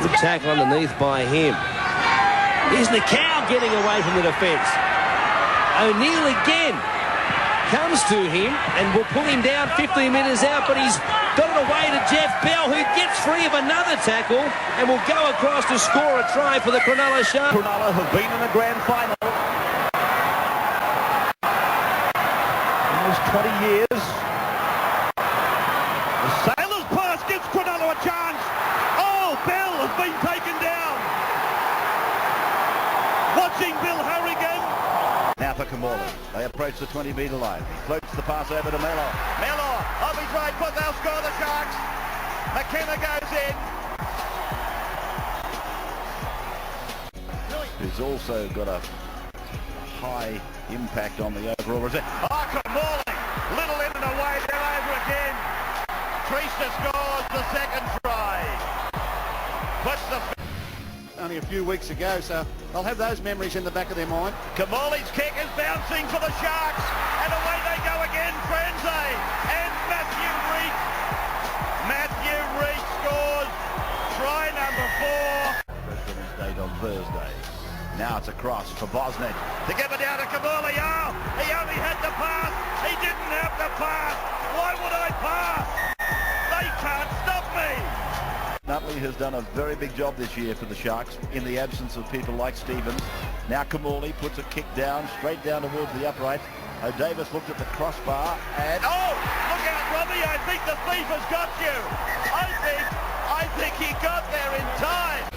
Good tackle underneath by him. Here's Nakau getting away from the defence. O'Neill again comes to him and will pull him down 15 metres out, but he's got it away to Jeff Bell, who gets free of another tackle and will go across to score a try for the Cronulla Sharks. Cronulla have been in a grand final almost 20 years. The Sailors pass gives Cronulla a chance. Oh, Bell has been taken down. Watching Bill Harrigan. Now for Kamala. They approach the 20-metre line. He floats the pass over to Melo. Melo, off his right foot, they'll score the Sharks. McKenna goes in. Who's also got a high impact on the overall result. Oh, Kamala, little in and away, they're over again. Treaster scores the second try. Puts the... Only a few weeks ago, so they'll have those memories in the back of their mind. Kamali's kick is bouncing for the Sharks, and away they go again. Frenzy and Matthew Reek. Matthew Reek scores try number 4. President's Day on Thursday. Now it's a cross for Bosnic to give it down to Kamali. Oh, he only had the pass. He didn't have the pass. Why would I pass? They can't stop me. Nutley has done a very big job this year for the Sharks in the absence of people like Stevens. Now Kamali puts a kick down, straight down towards the upright. O'Davis looked at the crossbar and... Oh! Look out, Robbie! I think the thief has got you! I think he got there in time!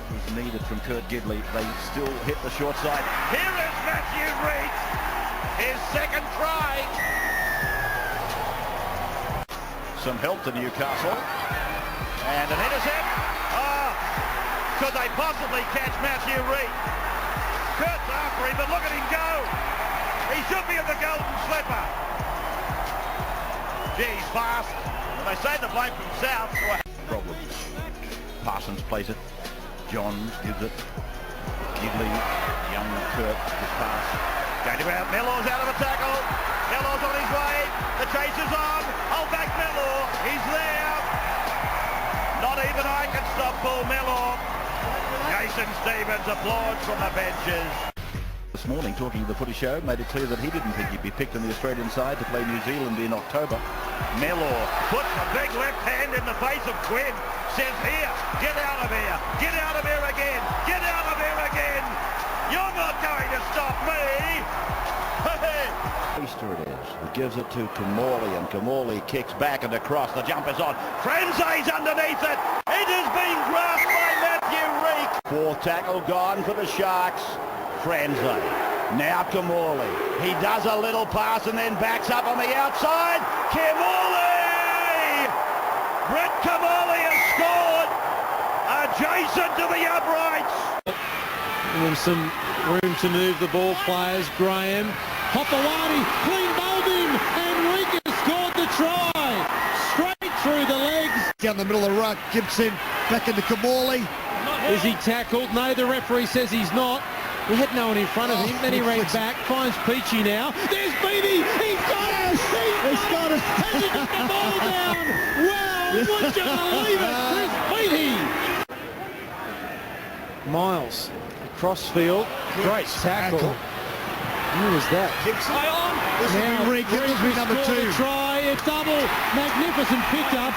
It was needed from Kurt Gidley. They still hit the short side. Here is Matthew Reed! His second try! Some help to Newcastle. And an intercept. Oh, could they possibly catch Matthew Reed? Kurt's after him, but look at him go. He should be at the golden slipper. Gee, he's fast. And they say the bloke from South. Problem. Parsons plays it. Johns gives it. Gidley, young Kurt, his pass. Going to out. Mellor's out of a tackle. Mellor's on his way. The chase is on. Hold back Mellor. He's there. Not even I can stop Paul Mellor. Jason Stevens applauds from the benches. This morning, talking to the Footy Show, made it clear that he didn't think he'd be picked on the Australian side to play New Zealand in October. Mellor puts a big left hand in the face of Quinn. Says, here, get out of here. Get out of here again. Get out of here again. You're not going to stop me. Easter it is. He gives it to Kamali, and Kamali kicks back and across. The jump is on. Frenzy's underneath it. It has been grasped by Matthew Reek. Fourth tackle gone for the Sharks. Frenzy. Now Kamali. He does a little pass and then backs up on the outside. Kamali! Brett Kamali has scored. Adjacent to the uprights. With some room to move the ball, players. Graham. Hopewadi, clean bowled him, and Reek has scored the try. Straight through the legs. Down the middle of the ruck, Gibson back into Kamali. Is he tackled? No, the referee says he's not. He had no one in front of him, then he ran back, finds Peachy now. There's Beattie, he's got it! He's got it! Has he got the ball down? Wow, would you believe it? There's Beattie! Miles, across field, great tackle. Who was that? Gibson. This Now, will be Reek. This will be number 2. Try, a double, magnificent pickup,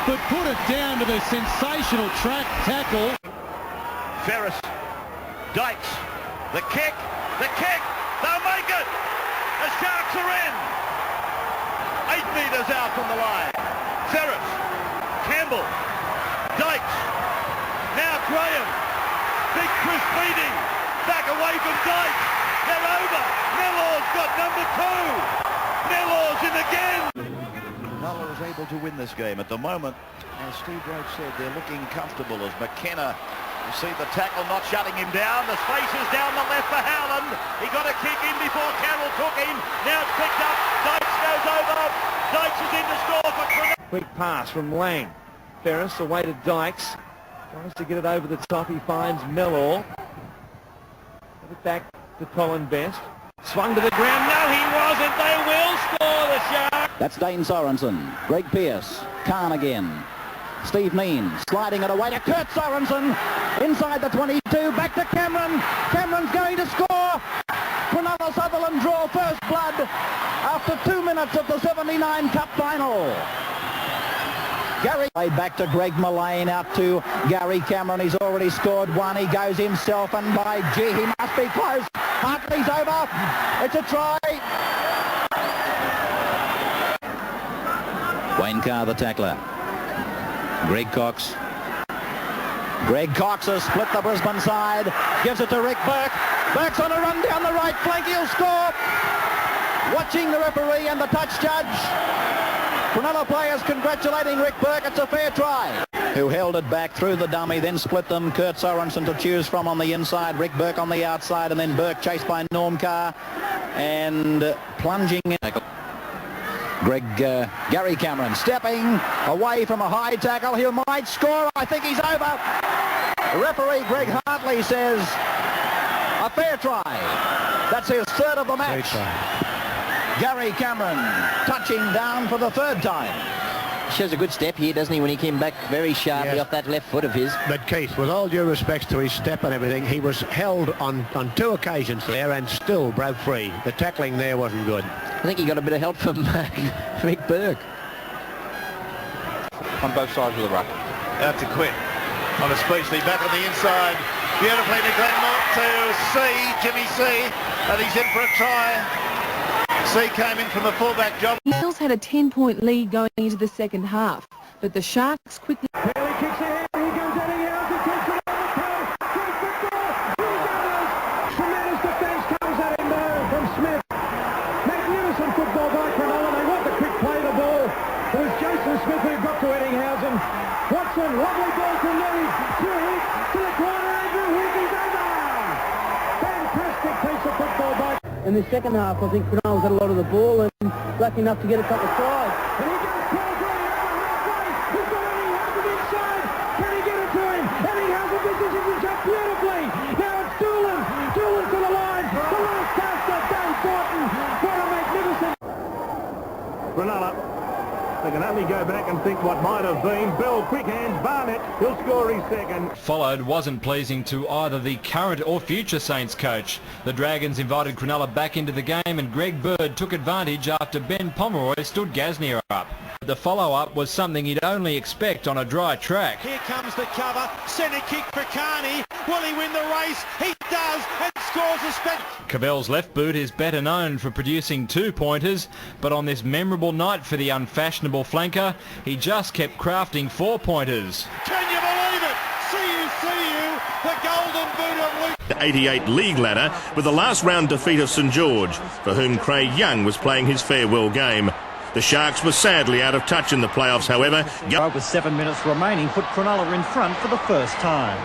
but put it down to the sensational tackle. Ferris, Dykes, the kick, they'll make it! The Sharks are in! 8 metres out from the line. Ferris, Campbell, Dykes, now Graham, big Chris Beattie, back away from Dykes, they're over, Mellor's got number 2, Mellor's in again! Cronulla is able to win this game at the moment. As Steve Roach said, they're looking comfortable as McKenna. You see the tackle not shutting him down. The space is down the left for Howland. He got a kick in before Carroll took him. Now it's picked up. Dykes goes over. Dykes is in to score for Cronulla. Quick pass from Lang. Ferris away to Dykes. Tries to get it over the top. He finds Mellor. Get it back to Colin Best. Swung to the ground. No, he wasn't. They will score, the Sharks. That's Dane Sorensen. Greg Pearce. Khan again. Steve Means sliding it away to Kurt Sorensen. Inside the 22, back to Cameron. Cameron's going to score. Cronulla Sutherland draw first blood after 2 minutes of the 79 Cup final. Gary played back to Greg Mullane, out to Gary Cameron. He's already scored one. He goes himself, and by gee, he must be close. Hartley's over. It's a try. Wayne Carr, the tackler. Greg Cox. Greg Cox has split the Brisbane side. Gives it to Rick Burke. Burke's on a run down the right flank. He'll score. Watching the referee and the touch judge. Cronulla players congratulating Rick Burke. It's a fair try. Who held it back through the dummy, then split them. Kurt Sorensen to choose from on the inside. Rick Burke on the outside, and then Burke chased by Norm Carr. And plunging in. Gary Cameron stepping away from a high tackle. He might score. I think he's over. Referee Greg Hartley says a fair try. That's his third of the match. Gary Cameron touching down for the third time. Shows a good step here, doesn't he, when he came back very sharply off that left foot of his. But Keith, with all due respects to his step and everything, he was held on 2 occasions there and still broke free. The tackling there wasn't good. I think he got a bit of help from Rick Burke. On both sides of the ruck. Out to Quinn. On a Speechley, back on the inside. Beautifully to Glenmore to C, Jimmy C. And he's in for a try. C came in from the fullback job. Eels had a 10-point lead going into the second half, but the Sharks quickly... Bailey kicks ahead. Here goes Eddie House. He takes it on the post. Goes for goal. Here goes. Tremendous defence comes at him though from Smith. Magnificent football by Cronulla. They want the quick play the ball. It was Jason Smith who got to Eddinghausen. Watson, lovely ball to Lee. To the corner. Andrew Hickey's over. Fantastic piece of football by... In the second half, I think Cronulla's had a lot of the ball and lucky enough to get a couple of tries. And he goes Paul Green over halfway. He's got Eddinghausen inside. Can he get it to him? Eddinghausen positions himself beautifully. Now it's Doolan. Doolan to the line. The last pass to Dave Thornton. What a magnificent... Cronulla. They can only go back and think what might have been. Bell, quick hands, Barnett. He'll score his second. Followed wasn't pleasing to either the current or future Saints coach. The Dragons invited Cronulla back into the game, and Greg Bird took advantage after Ben Pomeroy stood Gasnier up. The follow-up was something you'd only expect on a dry track. Here comes the cover. Centre kick for Carney. Will he win the race? He does, and scores a spec. Cavell's left boot is better known for producing 2-pointers, but on this memorable night for the unfashionable flanker, he just kept crafting 4-pointers. Can you believe it? See you, the golden boot of Luke. The 88 league ladder with the last round defeat of St George, for whom Craig Young was playing his farewell game. The Sharks were sadly out of touch in the playoffs, however. With 7 minutes remaining, put Cronulla in front for the first time.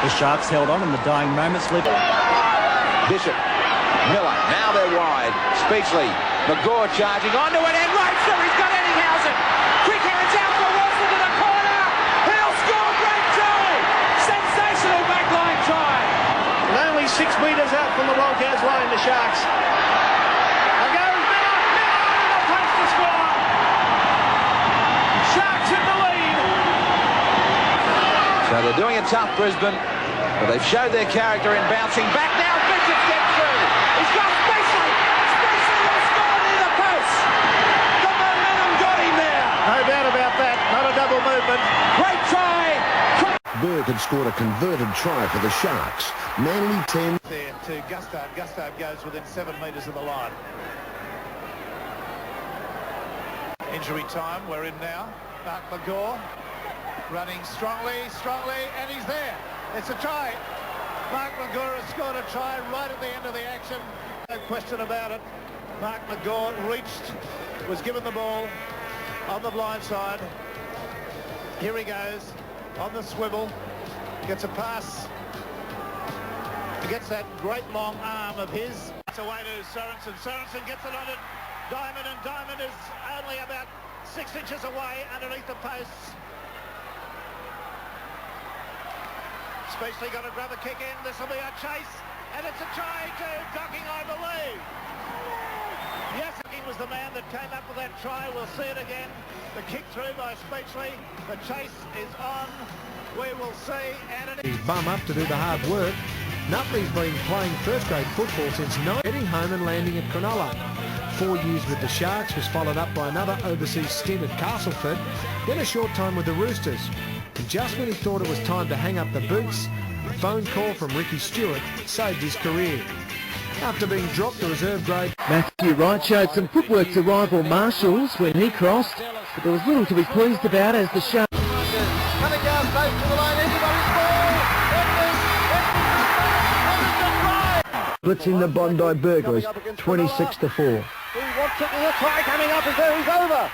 The Sharks held on in the dying moments. Bishop, Miller, now they're wide. Speechley, McGaw charging onto it, and right through, he's got Eddinghausen. Quick hands out for Wilson to the corner. He'll score, great try. Sensational backline try. And only 6 metres out from the Wildcats line, the Sharks. And goes Miller in the post to score. Sharks in the lead. So they're doing it tough, Brisbane, but they've showed their character in bouncing back now. Bishop gets through. He's got Speechley. Speechley will score near the post. The momentum got him there. No doubt about that. Not a double movement. Great try. Burke had scored a converted try for the Sharks. Manly 10. There to Gustave. Gustave goes within 7 metres of the line. Injury time. We're in now. Mark McGaw running strongly, and he's there. It's a try. Mark McGaw has scored a try right at the end of the action. No question about it. Mark McGaw reached, was given the ball on the blind side. Here he goes on the swivel. Gets a pass. He gets that great long arm of his. It's away to Sorensen. Sorensen gets it on it. Diamond, and Diamond is only about 6 inches away underneath the posts. Speechley got to grab a kick in. This will be a chase, and it's a try to Docking, I believe. Yes, was the man that came up with that try. We'll see it again. The kick through by Speechley. The chase is on. We will see. And His bum up to do the hard work. Nutley's been playing first-grade football since heading home and landing at Cronulla. 4 years with the Sharks was followed up by another overseas stint at Castleford, then a short time with the Roosters. And just when he thought it was time to hang up the boots, a phone call from Ricky Stewart saved his career. After being dropped to reserve grade, Matthew Wright showed some footwork to rival Marshalls when he crossed, but there was little to be pleased about as the Sharks... coming down close to the line. Everybody's ball. Blitzing the Bondi Burglars, 26-4. He wants it. There's a try coming up. He's over.